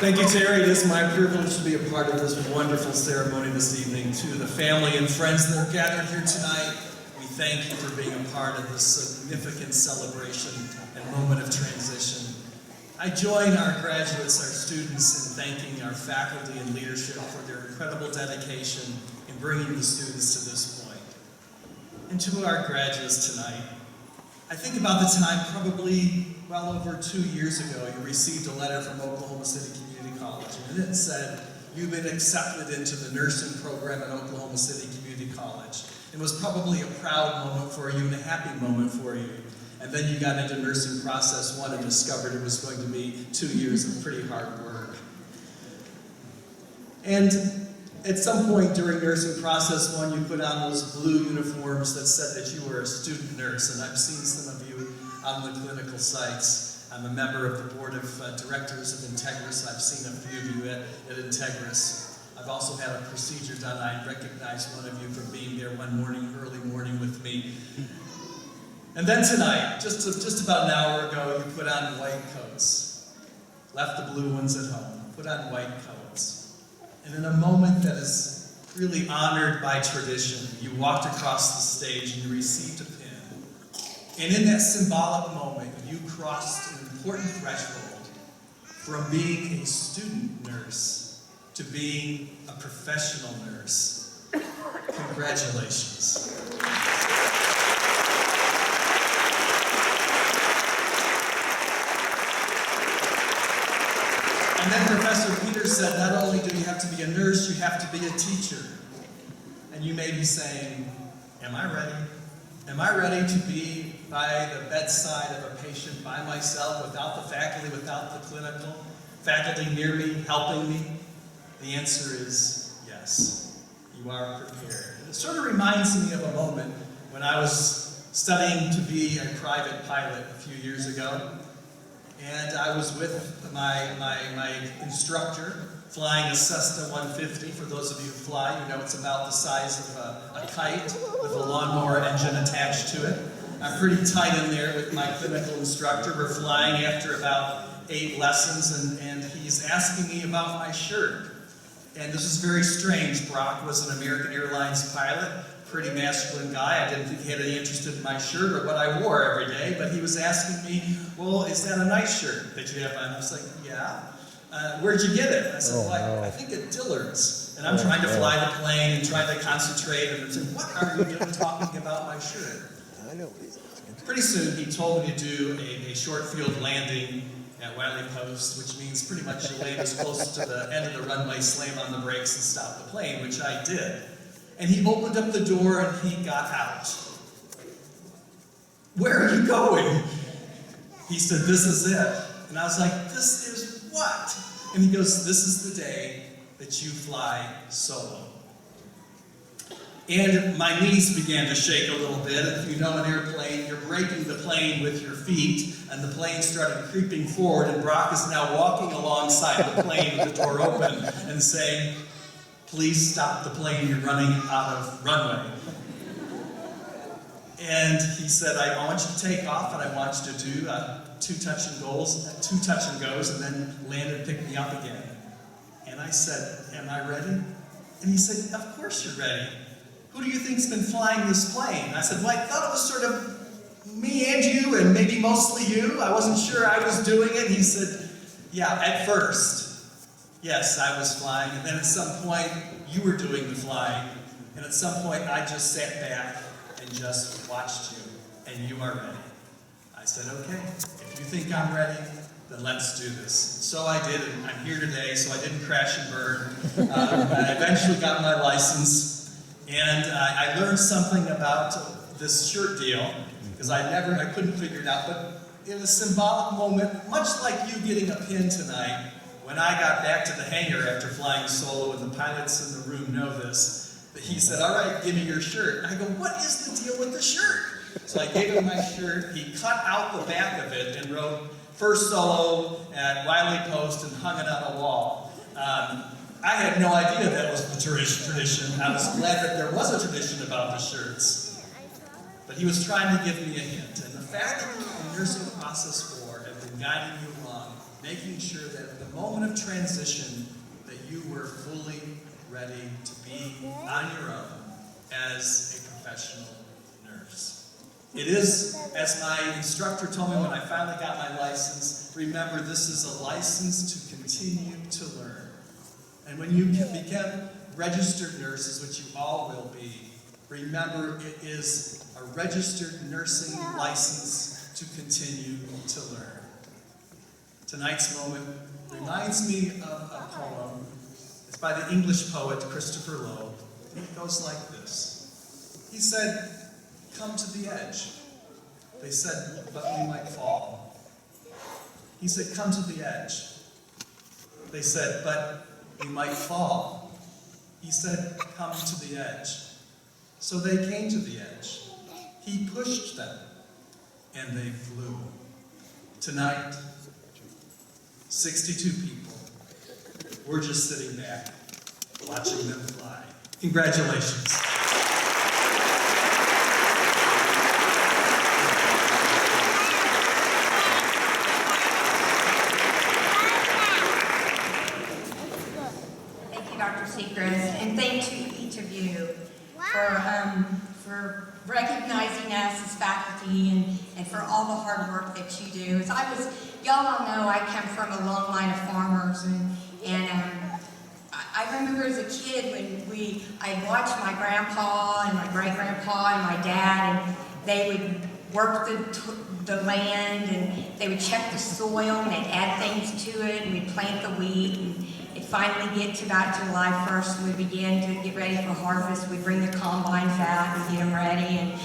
Thank you, Terry. It is my privilege to be a part of this wonderful ceremony this evening. To the family and friends that are gathered here tonight, we thank you for being a part of this significant celebration and moment of transition. I join our graduates, our students, in thanking our faculty and leadership for their incredible dedication in bringing the students to this point. And to our graduates tonight, I think about the time probably well over 2 years ago, you received a letter from Oklahoma City Community College, and it said, you've been accepted into the nursing program at Oklahoma City Community College. It was probably a proud moment for you and a happy moment for you. And then you got into nursing process 1 and discovered it was going to be 2 years of pretty hard work. And at some point during nursing process 1, you put on those blue uniforms that said that you were a student nurse, and I've seen some of you on the clinical sites. I'm a member of the board of directors of Integris. I've seen a few of you at Integris. I've also had a procedure done. I recognize one of you for being there one morning, early morning with me. And then tonight, just about an hour ago, you put on white coats. Left the blue ones at home. Put on white coats. And in a moment that is really honored by tradition, you walked across the stage and you received a pin. And in that symbolic moment, you crossed an important threshold from being a student nurse to being a professional nurse. Congratulations. And then Professor Peter said, not only do you have to be a nurse, you have to be a teacher. And you may be saying, am I ready? Am I ready to be by the bedside of a patient by myself, without the faculty, without the clinical faculty near me, helping me? The answer is yes. You are prepared. And it sort of reminds me of a moment when I was studying to be a private pilot a few years ago. And I was with my instructor flying a Cessna 150. For those of you who fly, you know it's about the size of a kite with a lawnmower engine attached to it. I'm pretty tight in there with my clinical instructor. We're flying after about 8 lessons, and he's asking me about my shirt. And this is very strange. Brock was an American Airlines pilot, pretty masculine guy. I didn't think he had any interest in my shirt or what I wore every day, but he was asking me, well, is that a nice shirt that you have on? I was like, yeah. Where'd you get it? I said, well, I think at Dillard's. And I'm trying to fly the plane and trying to concentrate, and I said, what are you doing talking about my shirt? I know what he's asking. Pretty soon he told me to do a short field landing at Wiley Post, which means pretty much you land as close to the end of the runway, slam on the brakes, and stop the plane, which I did. And he opened up the door and he got out. Where are you going? He said, this is it. And I was like, this is what? And he goes, this is the day that you fly solo. And my knees began to shake a little bit. If you know an airplane, you're braking the plane with your feet, and the plane started creeping forward, and Brock is now walking alongside the plane with the door open and saying, please stop the plane, you're running out of runway. And he said, I want you to take off, and I want you to do 2 touch and goes, and then land and pick me up again. And I said, am I ready? And he said, of course you're ready. Who do you think's been flying this plane? I said, well, I thought it was sort of me and you, and maybe mostly you. I wasn't sure I was doing it. He said, yeah, at first. Yes, I was flying, and then at some point, you were doing the flying, and at some point, I just sat back and just watched you, and you are ready. I said, okay, if you think I'm ready, then let's do this. So I did, and I'm here today, so I didn't crash and burn. I eventually got my license, and I learned something about this shirt deal, because I couldn't figure it out, but in a symbolic moment, much like you getting a pin tonight, when I got back to the hangar after flying solo, and the pilots in the room know this, that he said, all right, give me your shirt. I go, what is the deal with the shirt? So I gave him my shirt. He cut out the back of it and wrote, first solo at Wiley Post, and hung it on a wall. I had no idea that was the tradition. I was glad that there was a tradition about the shirts. But he was trying to give me a hint. And the fact that the nursing process 4 have been guiding you along, making sure that at the moment of transition that you were fully ready to be on your own as a professional nurse. It is, as my instructor told me when I finally got my license, remember, this is a license to continue to learn. And when you become registered nurses, which you all will be, remember it is a registered nursing license to continue to learn. Tonight's moment reminds me of a poem. It's by the English poet Christopher Lowe. And it goes like this. He said, "Come to the edge." They said, "But we might fall." He said, "Come to the edge." They said, "But we might fall." He said, "Come to the edge." So they came to the edge. He pushed them, and they flew. Tonight, 62 people. We're just sitting back, watching them fly. Congratulations. Thank you, Dr. Seacrest, and thank you, each of you, for recognizing us as faculty and for all the hard work that you do. As y'all all know, I come from a long line of farmers, and I remember as a kid when I'd watch my grandpa and my great-grandpa and my dad, and they would work the land, and they would check the soil, and they'd add things to it, and we'd plant the wheat, and it'd finally get to about July 1st, and we began to get ready for harvest. We'd bring the combines out and get them ready, and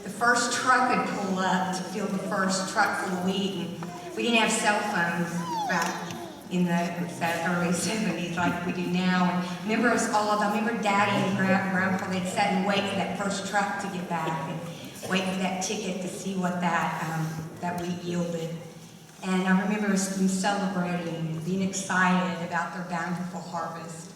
the first truck would pull up to fill the first truck full of wheat, and we didn't have cell phones back in the early 70s like we do now. And I remember Daddy and Grandpa, they'd sit and wait for that first truck to get back and wait for that ticket to see what that wheat yielded. And I remember them celebrating, being excited about their bountiful harvest.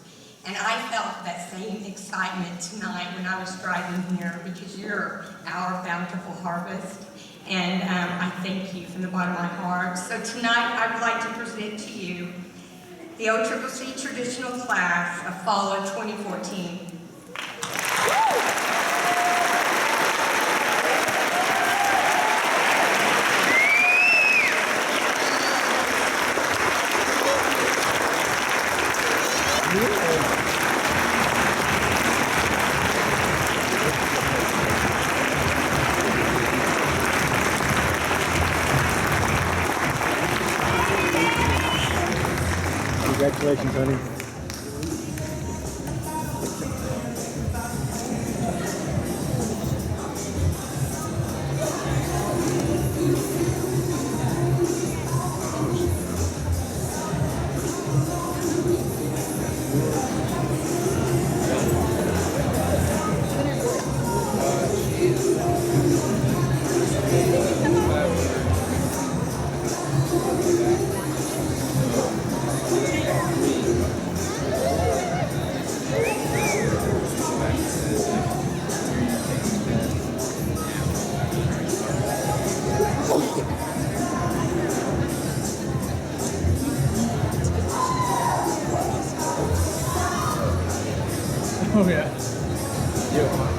And I felt that same excitement tonight when I was driving here, because you're our bountiful harvest. And I thank you from the bottom of my heart. So tonight I would like to present to you the OCCC traditional class of Fall of 2014. Congratulations, honey. Oh yeah. Yeah.